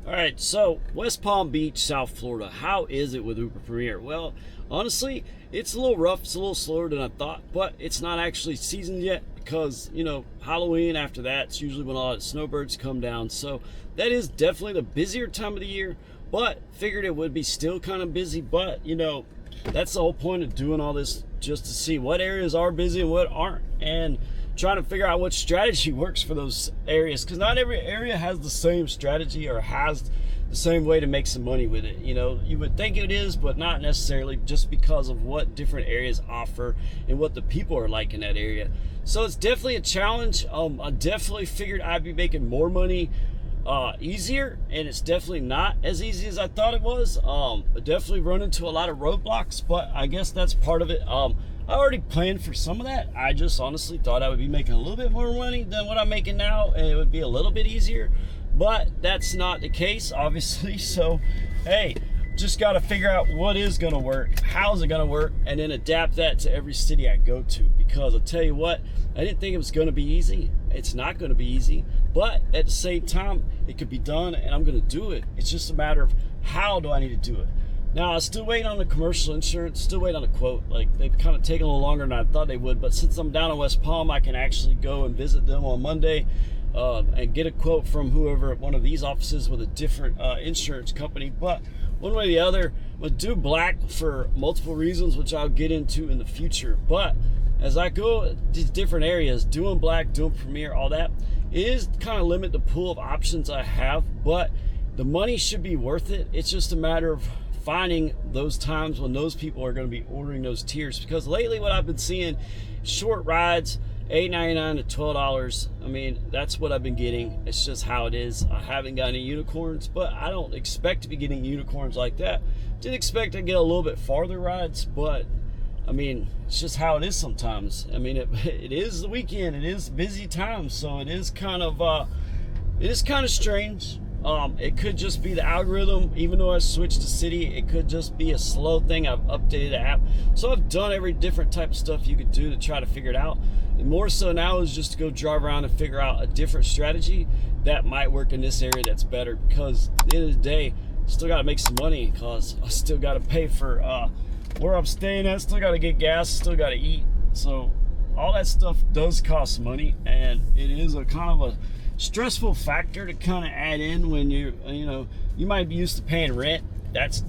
All right, so West Palm Beach, South Florida. How is it with Uber Premier? Well, honestly, it's a little rough. It's a little slower than I thought, but it's not actually seasoned yet because, Halloween after that, it's usually when a lot of snowbirds come down. So that is definitely the busier time of the year, but figured it would be still kind of busy. But, that's the whole point of doing all this, just to see what areas are busy and what aren't. And trying to figure out what strategy works for those areas, because not every area has the same strategy or has the same way to make some money with it. You would think it is, but not necessarily, just because of what different areas offer and what the people are like in that area. So it's definitely a challenge. I definitely figured I'd be making more money easier, and it's definitely not as easy as I thought it was. I definitely run into a lot of roadblocks, but I guess that's part of it. I already planned for some of that. I just honestly thought I would be making a little bit more money than what I'm making now, and it would be a little bit easier, but that's not the case, obviously. So, hey, just got to figure out what is going to work, how's it going to work, and then adapt that to every city I go to, because I'll tell you what, I didn't think it was going to be easy. It's not going to be easy, but at the same time, it could be done, and I'm going to do it. It's just a matter of how do I need to do it. Now, I'm still waiting on the commercial insurance, still waiting on the quote. Like, they've kind of taken a little longer than I thought they would, but since I'm down in West Palm, I can actually go and visit them on Monday and get a quote from whoever at one of these offices with a different insurance company. But one way or the other, I'm going to do black for multiple reasons, which I'll get into in the future. But as I go to these different areas, doing black, doing premier, all that, it is kind of limit the pool of options I have, but the money should be worth it. It's just a matter of finding those times when those people are going to be ordering those tiers, because lately what I've been seeing, short rides, $8.99 to $12. I mean, that's what I've been getting. It's just how it is. I haven't got any unicorns, but I don't expect to be getting unicorns like that. Didn't expect to get a little bit farther rides, but I mean, it's just how it is sometimes. I mean, it is the weekend, it is busy time, so it is kind of strange. It could just be the algorithm. Even though I switched to city, it could just be a slow thing. I've updated the app, so I've done every different type of stuff you could do to try to figure it out. And more so now is just to go drive around and figure out a different strategy that might work in this area that's better, because at the end of the day, still got to make some money, because I still got to pay for where I'm staying at, still got to get gas, still got to eat. So all that stuff does cost money, and it is a kind of a stressful factor to kind of add in when you might be used to paying rent. That's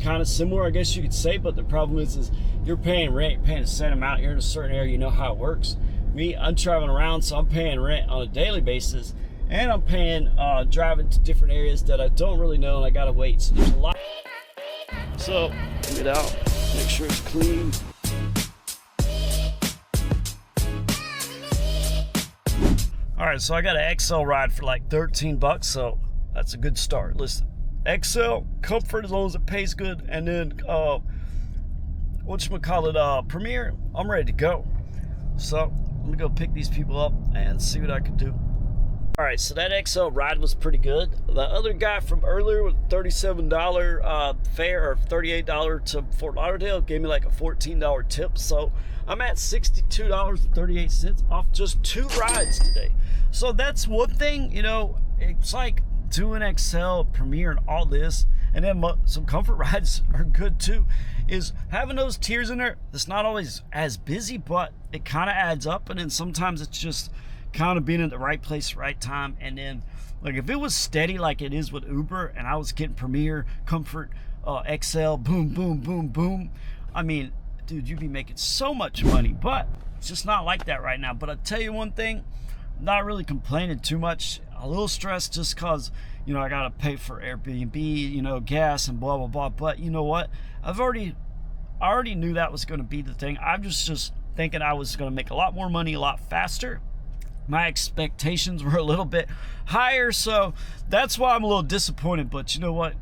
kind of similar, I guess you could say, but the problem is you're paying rent, you're paying a set amount, you're in a certain area, you know how it works. Me, I'm traveling around, so I'm paying rent on a daily basis, and I'm paying driving to different areas that I don't really know, and I gotta wait. So there's a lot. So get out, make sure it's clean. All right, so I got an XL ride for like $13, so that's a good start. Listen, XL, comfort as long as it pays good, and then Premier, I'm ready to go. So I'm gonna go pick these people up and see what I can do. All right, so that XL ride was pretty good. The other guy from earlier with $37 fare, or $38 to Fort Lauderdale, gave me like a $14 tip. So I'm at $62.38 off just 2 rides today. So that's one thing, it's like doing XL, Premier, and all this, and then some comfort rides are good too, is having those tiers in there. It's not always as busy, but it kind of adds up, and then sometimes it's just kind of being in the right place, right time. And then, like, if it was steady like it is with Uber, and I was getting Premier, Comfort, XL, boom, boom, boom, boom, I mean, dude, you'd be making so much money. But it's just not like that right now. But I'll tell you one thing, not really complaining too much. A little stressed just because, I got to pay for Airbnb, gas and blah, blah, blah. But you know what? I already knew that was going to be the thing. I'm just thinking I was going to make a lot more money a lot faster. My expectations were a little bit higher, so that's why I'm a little disappointed. But you know what?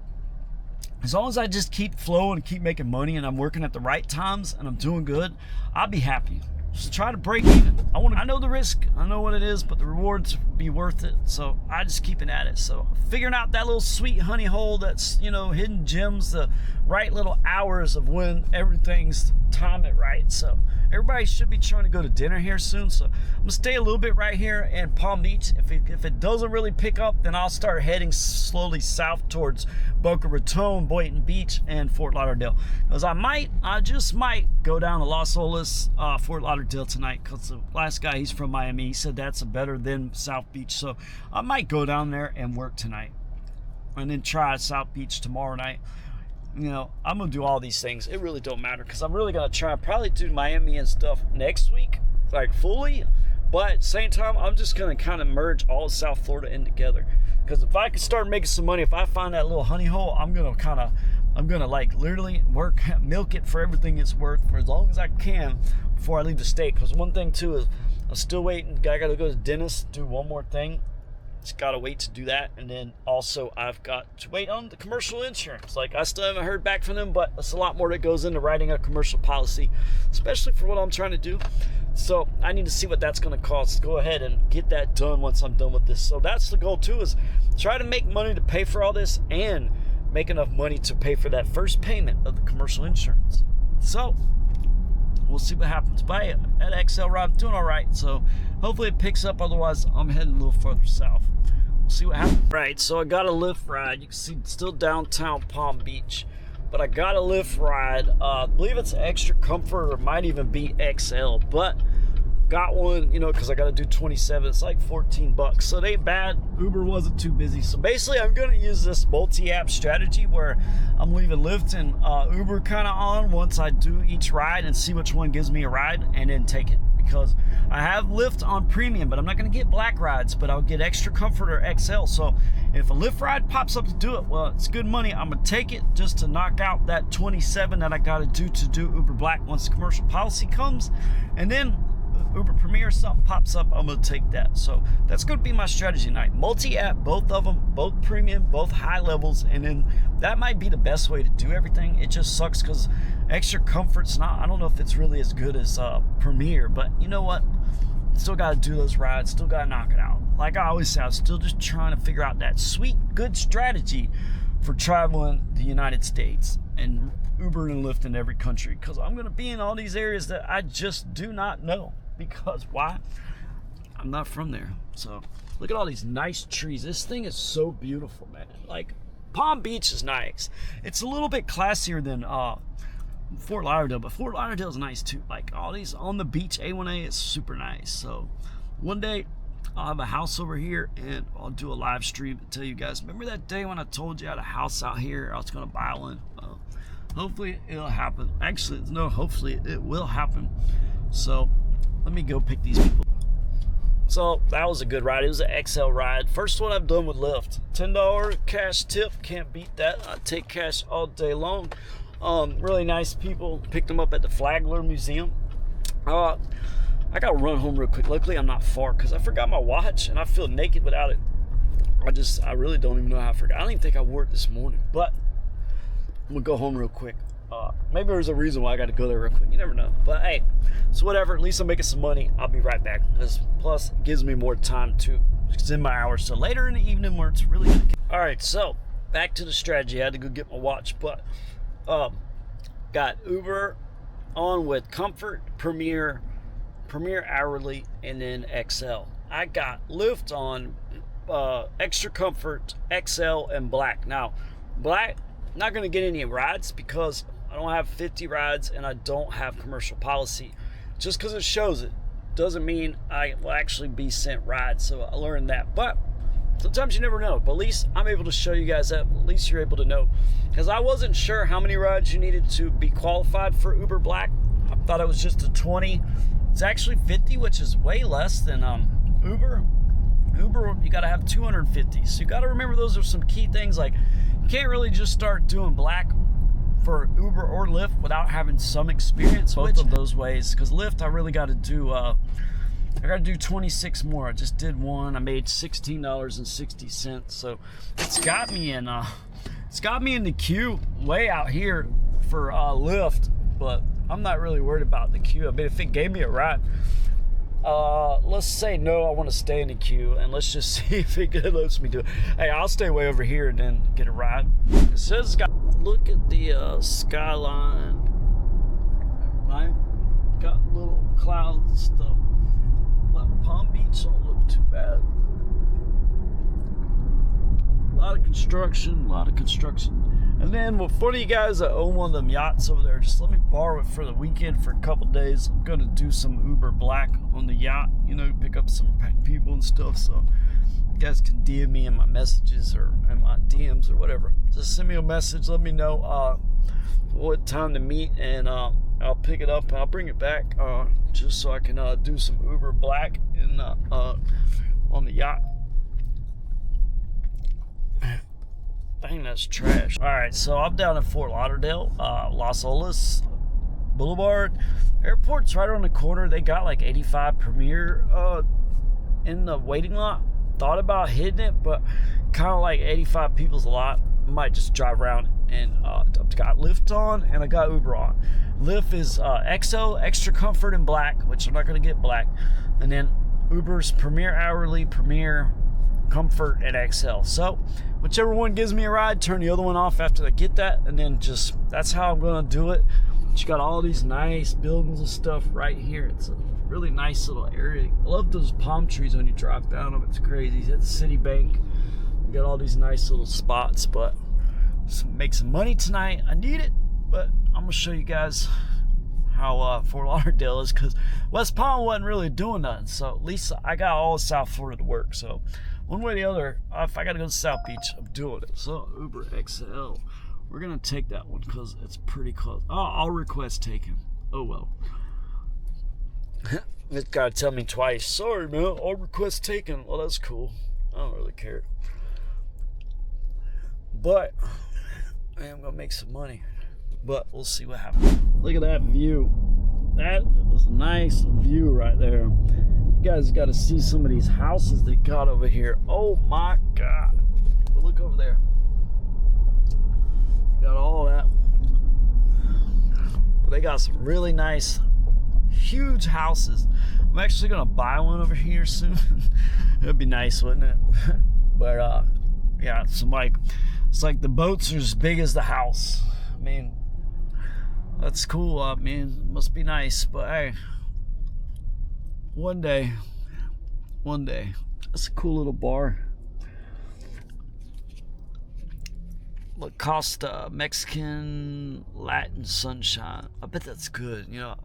As long as I just keep flowing and keep making money, and I'm working at the right times and I'm doing good, I'll be happy. Just try to break even. I know the risk, I know what it is, but the rewards be worth it. So I just keep it at it. So figuring out that little sweet honey hole that's, hidden gems, the right little hours of when everything's timed it right. So everybody should be trying to go to dinner here soon, so I'm gonna stay a little bit right here in Palm Beach. If it doesn't really pick up, then I'll start heading slowly south towards Boca Raton, Boynton Beach, and Fort Lauderdale. Because I just might go down to Los Olas, Fort Lauderdale tonight, because the last guy, he's from Miami, he said that's better than South Beach, so I might go down there and work tonight and then try South Beach tomorrow night. You know, I'm gonna do all these things. It really don't matter, because I'm really gonna try and probably do Miami and stuff next week, like fully. But at the same time, I'm just gonna kind of merge all of South Florida in together. Because if I can start making some money, if I find that little honey hole, I'm gonna like literally milk it for everything it's worth for as long as I can before I leave the state. Because one thing too is I'm still waiting. I gotta go to the dentist, do one more thing. Just gotta wait to do that, and then also I've got to wait on the commercial insurance. Like, I still haven't heard back from them, but it's a lot more that goes into writing a commercial policy, especially for what I'm trying to do. So I need to see what that's gonna cost. Go ahead and get that done once I'm done with this. So that's the goal too, is try to make money to pay for all this and make enough money to pay for that first payment of the commercial insurance. So we'll see what happens. But hey, at XL Ride, I'm doing all right. So hopefully it picks up. Otherwise, I'm heading a little further south. We'll see what happens. Right, so I got a Lyft ride. You can see it's still downtown Palm Beach. But I got a Lyft ride. I believe it's Extra Comfort, or might even be XL. But got one, you know, because I got to do 27. It's like 14 bucks. So it ain't bad. Uber wasn't too busy. So basically, I'm going to use this multi-app strategy where I'm leaving Lyft and Uber kind of on once I do each ride and see which one gives me a ride and then take it. Because I have Lyft on premium, but I'm not going to get black rides, but I'll get Extra Comfort or XL. So if a Lyft ride pops up to do it, well, it's good money. I'm going to take it just to knock out that 27 that I got to do Uber Black once the commercial policy comes. And then Uber Premier, something pops up, I'm going to take that. So that's going to be my strategy tonight. Multi-app, both of them, both premium, both high levels, and then that might be the best way to do everything. It just sucks because Extra Comfort's not, I don't know if it's really as good as Premier, but you know what? Still got to do those rides, still got to knock it out. Like I always say, I'm still just trying to figure out that sweet, good strategy for traveling the United States and Uber and Lyft in every country, because I'm going to be in all these areas that I just do not know. Because why? I'm not from there. So look at all these nice trees. This thing is so beautiful, man. Like, Palm Beach is nice. It's a little bit classier than Fort Lauderdale, but Fort Lauderdale is nice too. Like, all these on the beach, A1A is super nice. So one day I'll have a house over here and I'll do a live stream and tell you guys. Remember that day when I told you I had a house out here? I was going to buy one. Hopefully it'll happen. Actually, no, hopefully it will happen. So let me go pick these people. So that was a good ride. It was an XL ride. First one I've done with Lyft. $10 cash tip. Can't beat that. I take cash all day long. Really nice people. Picked them up at the Flagler Museum. I got to run home real quick. Luckily, I'm not far because I forgot my watch and I feel naked without it. I really don't even know how I forgot. I don't even think I wore it this morning. But I'm going to go home real quick. Maybe there's a reason why I got to go there real quick. You never know. But hey, so whatever. At least I'm making some money. I'll be right back. Plus, it gives me more time to extend my hours. So later in the evening where it's really good. All right, so back to the strategy. I had to go get my watch. But got Uber on with Comfort, Premier Hourly, and then XL. I got Lyft on Extra Comfort, XL, and Black. Now, Black, not going to get any rides because I don't have 50 rides and I don't have commercial policy. Just because it shows it doesn't mean I will actually be sent rides. So I learned that. But sometimes you never know. But at least I'm able to show you guys that. At least you're able to know. Because I wasn't sure how many rides you needed to be qualified for Uber Black. I thought it was just a 20. It's actually 50, which is way less than Uber. Uber, you got to have 250. So you got to remember those are some key things. Like, you can't really just start doing Black for Uber or Lyft without having some experience both of those ways. Because Lyft, I really got to do I got to do 26 more. I just did one. I made $16.60. So it's got me in the queue way out here for Lyft, but I'm not really worried about the queue. I mean, if it gave me a ride, let's say no, I want to stay in the queue, and let's just see if it lets me do it. Hey, I'll stay way over here and then get a ride. It says, look at the skyline. Right? got little clouds and stuff. But Palm Beach don't look too bad. A lot of construction. And then for you guys that own one of them yachts over there, just let me borrow it for the weekend for a couple days. I'm gonna do some Uber Black on the yacht, pick up some people and stuff. So you guys can DM me in my messages or in my DMs or whatever. Just send me a message, let me know what time to meet, and I'll pick it up and I'll bring it back just so I can do some Uber Black on the yacht. Dang, that's trash. All right, so I'm down in Fort Lauderdale, Los Olas Boulevard. Airport's right around the corner. They got like 85 Premier in the waiting lot. Thought about hitting it, but kind of like 85 people's a lot. Might just drive around, and I've got Lyft on and I got Uber on. Lyft is XO, Extra Comfort, and Black, which I'm not going to get Black. And then Uber's Premier Hourly, Premier Comfort, and XL. So whichever one gives me a ride, turn the other one off after I get that, and then just that's how I'm gonna do it. But you got all these nice buildings and stuff right here. It's a really nice little area. I love those palm trees when you drive down them. It's crazy. It's at the Citibank. You got all these nice little spots, but make some money tonight. I need it, but I'm gonna show you guys how Fort Lauderdale is, because West Palm wasn't really doing nothing. So at least I got all of South Florida to work. So one way or the other, if I gotta go to South Beach, I'm doing it. So Uber XL, we're gonna take that one because it's pretty close. Oh, I'll request taken. Oh well. This guy tell me twice. Sorry, man. I'll request taken. Well, that's cool. I don't really care. But I am gonna make some money. But we'll see what happens. Look at that view. That was a nice view right there. You guys got to see some of these houses they got over here. Oh my God. But look over there. Got all that. But they got some really nice, huge houses. I'm actually going to buy one over here soon. It'd be nice, wouldn't it? But yeah, it's like the boats are as big as the house. I mean, that's cool. I mean, it must be nice. But hey, one day, that's a cool little bar. La Costa Mexican Latin Sunshine. I bet that's good. I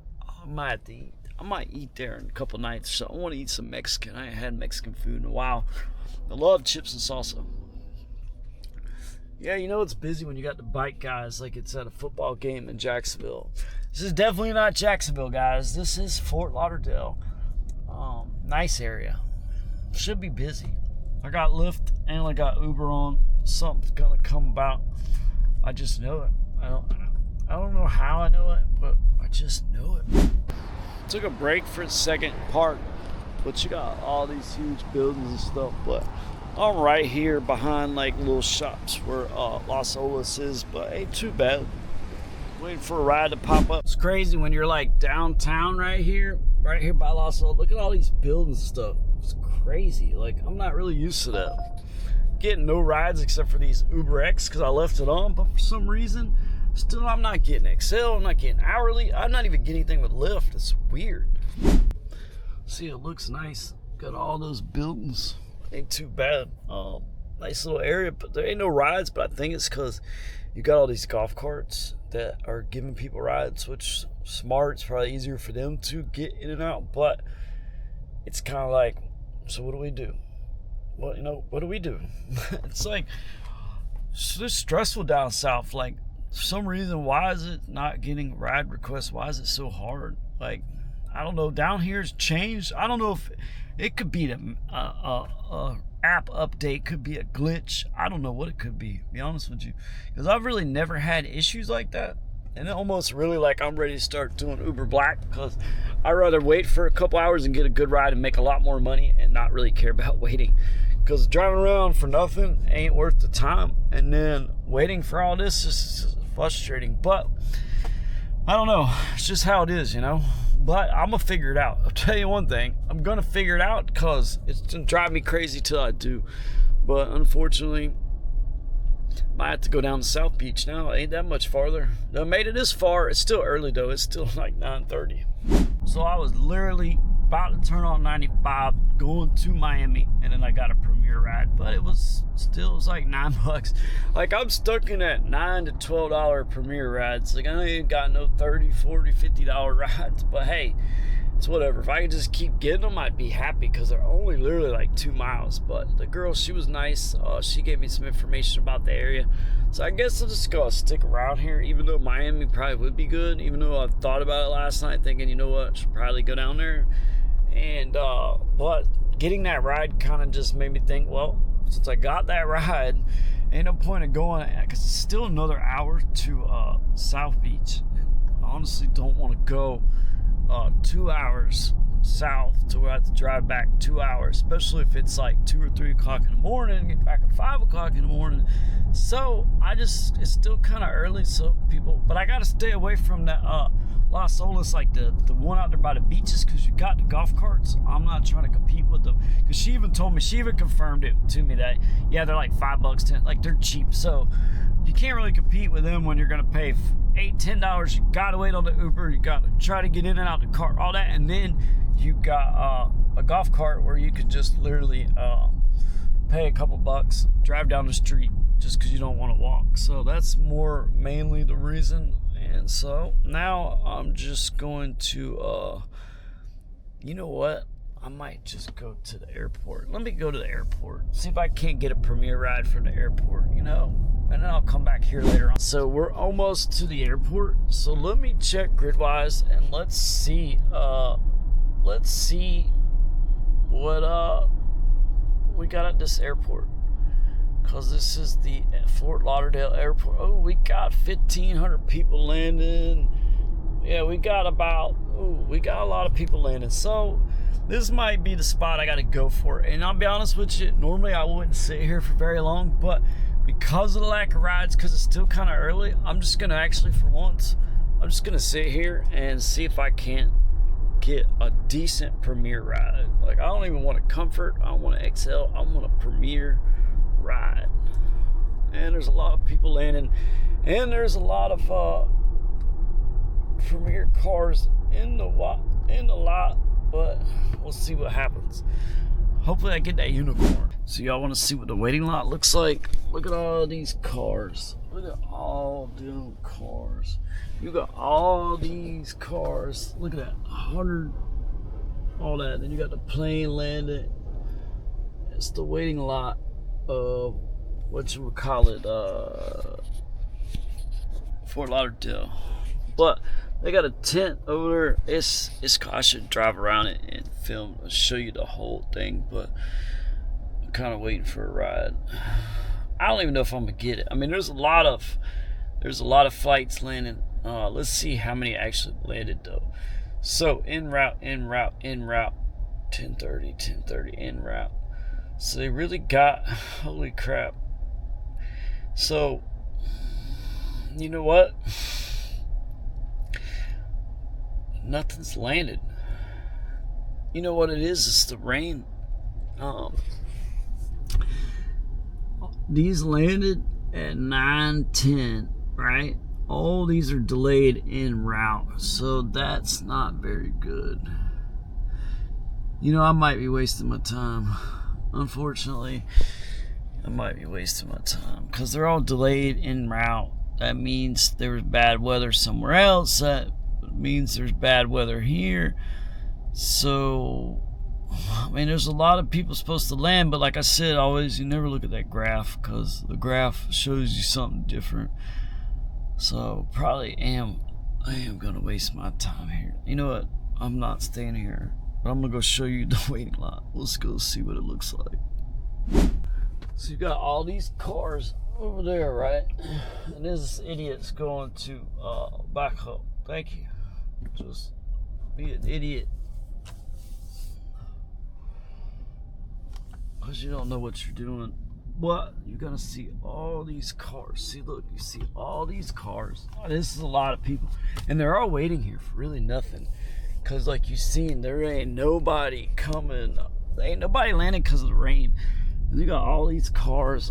might eat there in a couple nights. So I want to eat some Mexican. I ain't had Mexican food in a while. I love chips and salsa. Yeah, it's busy when you got the bike guys like it's at a football game in Jacksonville. This is definitely not Jacksonville, guys. This is Fort Lauderdale. Nice area. Should be busy. I got Lyft and I got Uber on. Something's gonna come about. I just know it. I don't know how I know it, but I just know it. Took a break for a second park, but you got all these huge buildings and stuff. But I'm right here behind like little shops where Los Olas is, but ain't too bad. Waiting for a ride to pop up. It's crazy when you're like downtown right here by Los Olas. Look at all these buildings and stuff. It's crazy. Like, I'm not really used to that. Getting no rides except for these Uber X because I left it on, but for some reason, still I'm not getting XL, I'm not getting hourly, I'm not even getting anything with Lyft. It's weird. See, it looks nice. Got all those buildings. Ain't too bad. Nice little area, but there ain't no rides, but I think it's because you got all these golf carts that are giving people rides, which smart. It's probably easier for them to get in and out, but it's kind of like, so what do we do? Well, what do we do? It's like, it's just stressful down south. Like, for some reason, why is it not getting ride requests? Why is it so hard? Like, I don't know. Down here's changed. I don't know if it could be the app update, could be a glitch. I don't know what it could be, to be honest with you, because I've really never had issues like that. And it almost really like I'm ready to start doing Uber Black, because I'd rather wait for a couple hours and get a good ride and make a lot more money and not really care about waiting, because driving around for nothing ain't worth the time, and then waiting for all this is frustrating. But I don't know, it's just how it is, but I'm gonna figure it out. I'll tell you one thing, I'm gonna figure it out, because it's gonna drive me crazy till I do. But unfortunately, Might have to go down to South Beach now. Ain't that much farther. I made it this far. It's still early though. It's still like 9:30. So I was literally about to turn on 95 going to Miami, and then I got a Premier ride, but it was like $9. Like, I'm stuck in that $9 to $12 Premier rides. Like, I ain't got no $30, $40, $50 rides, but hey, it's whatever. If I could just keep getting them, I'd be happy, because they're only literally like 2 miles. But the girl, she was nice. She gave me some information about the area, so I guess I'm just gonna stick around here, even though Miami probably would be good, even though I thought about it last night thinking, you know what, I should probably go down there. And but getting that ride kind of just made me think, well, since I got that ride, ain't no point in going, because it's still another hour to South Beach. And I honestly don't want to go 2 hours south to where I have to drive back 2 hours, especially if it's like 2 or 3 o'clock in the morning, get back at 5 o'clock in the morning. So it's still kind of early, so but I got to stay away from that Las Olas, like the one out there by the beaches, because you got the golf carts. I'm not trying to compete with them, because she even confirmed it to me that, yeah, they're like $5, $10, like they're cheap. So you can't really compete with them when you're going to pay $8, $10. You got to wait on the Uber. You got to try to get in and out the car, all that. And then you got a golf cart where you could just literally pay a couple bucks, drive down the street just because you don't want to walk. So that's mainly the reason. And so now I'm just going to, you know what? I might just go to the airport. Let me go to the airport, see if I can't get a Premier ride from the airport, and then I'll come back here later on. So we're almost to the airport. So let me check Gridwise, and let's see what we got at this airport, because this is the Fort Lauderdale airport. Oh, we got 1,500 people landing. Yeah, we got a lot of people landing. So this might be the spot I got to go for. And I'll be honest with you, normally I wouldn't sit here for very long, but because of the lack of rides, because it's still kind of early, I'm just going to actually, for once, I'm just going to sit here and see if I can't get a decent Premier ride. Like, I don't even want a Comfort, I don't want an XL, I want a Premier ride. And there's a lot of people landing, and there's a lot of Premier cars in the lot, but we'll see what happens. Hopefully I get that unicorn. So y'all want to see what the waiting lot looks like? Look at all these cars. Look at all them cars. You got all these cars. Look at that, 100, all that. Then you got the plane landing. It's the waiting lot of Fort Lauderdale. But they got a tent over there. I should drive around it and film and show you the whole thing, but I'm kind of waiting for a ride. I don't even know if I'm gonna get it. I mean, there's a lot of flights landing. Let's see how many actually landed though. So en route, 10:30 en route. So they really got, holy crap. So you know what? Nothing's landed. You know what it is? It's the rain. These landed at 9:10, right? All these are delayed en route, so that's not very good. I might be wasting my time. Unfortunately, I might be wasting my time because they're all delayed en route. That means there was bad weather somewhere else. That means there's bad weather here. So, I mean, there's a lot of people supposed to land, but like I said, always, you never look at that graph, because the graph shows you something different. So I am gonna waste my time here. You know what? I'm not staying here, but I'm gonna go show you the waiting lot. Let's go see what it looks like. So you got all these cars over there, right? And this idiot's going to back up. Thank you. Just be an idiot, because you don't know what you're doing. But you're gonna see all these cars. See, look, you see all these cars. Oh, this is a lot of people, and they're all waiting here for really nothing, because like you seen, there ain't nobody coming. There ain't nobody landing because of the rain. And you got all these cars,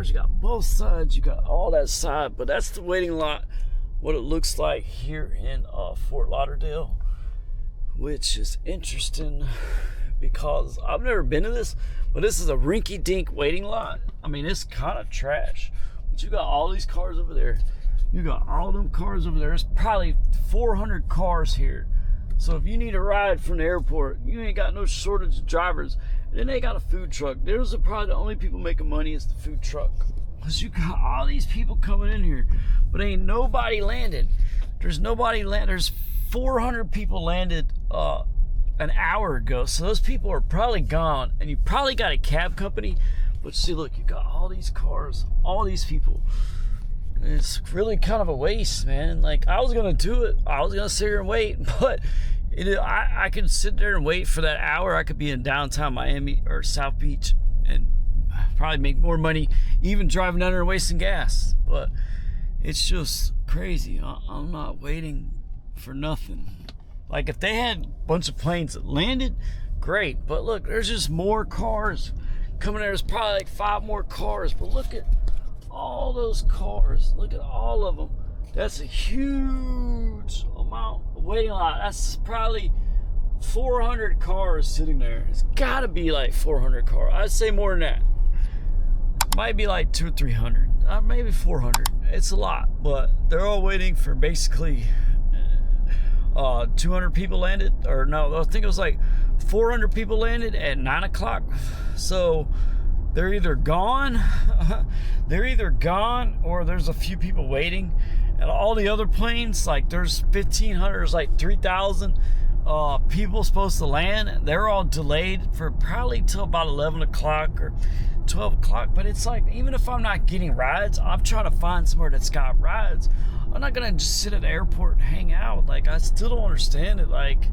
you got both sides, you got all that side, but that's the waiting lot, what it looks like here in Fort Lauderdale, which is interesting because I've never been to this, but this is a rinky-dink waiting lot. I mean, it's kind of trash, but you got all these cars over there. You got all them cars over there. There's probably 400 cars here. So if you need a ride from the airport, you ain't got no shortage of drivers. And then they got a food truck. Those are probably the only people making money is the food truck. Because you got all these people coming in here, but ain't nobody landed. There's nobody landed. There's 400 people landed an hour ago. So those people are probably gone. And you probably got a cab company. But see, look, you got all these cars, all these people. It's really kind of a waste, man. Like, I was gonna do it. I was gonna sit here and wait, but I could sit there and wait for that hour. I could be in downtown Miami or South Beach and probably make more money even driving down there and wasting gas. But it's just crazy. I'm not waiting for nothing. Like, if they had a bunch of planes that landed, great. But look, there's just more cars coming there. There's probably like 5 more cars. But look at all those cars. Look at all of them. That's a huge amount of waiting lot. That's probably 400 cars sitting there. It's got to be like 400 cars. I'd say more than that. Might be like 200 or 300. Maybe 400. It's a lot, but they're all waiting for basically 200 people landed, or no, I think it was like 400 people landed at 9 o'clock. So they're either gone, or there's a few people waiting. And all the other planes, like there's 1,500, there's like 3,000 people supposed to land. They're all delayed for probably till about 11 o'clock or 12 o'clock. But it's like, even if I'm not getting rides, I'm trying to find somewhere that's got rides. I'm not gonna just sit at the airport and hang out. Like, I still don't understand it. Like,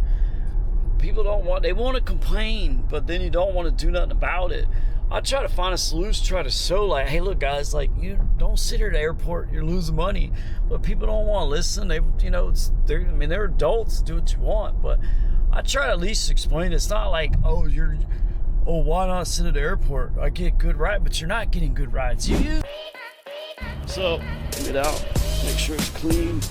people they want to complain, but then you don't want to do nothing about it. I try to find a solution, try to show like, hey, look, guys, like, you don't sit here at the airport, you're losing money. But people don't want to listen. They're adults, do what you want. But I try to at least explain it. It's not like, why not sit at the airport? I get good rides, but you're not getting good rides. So, get out, make sure it's clean.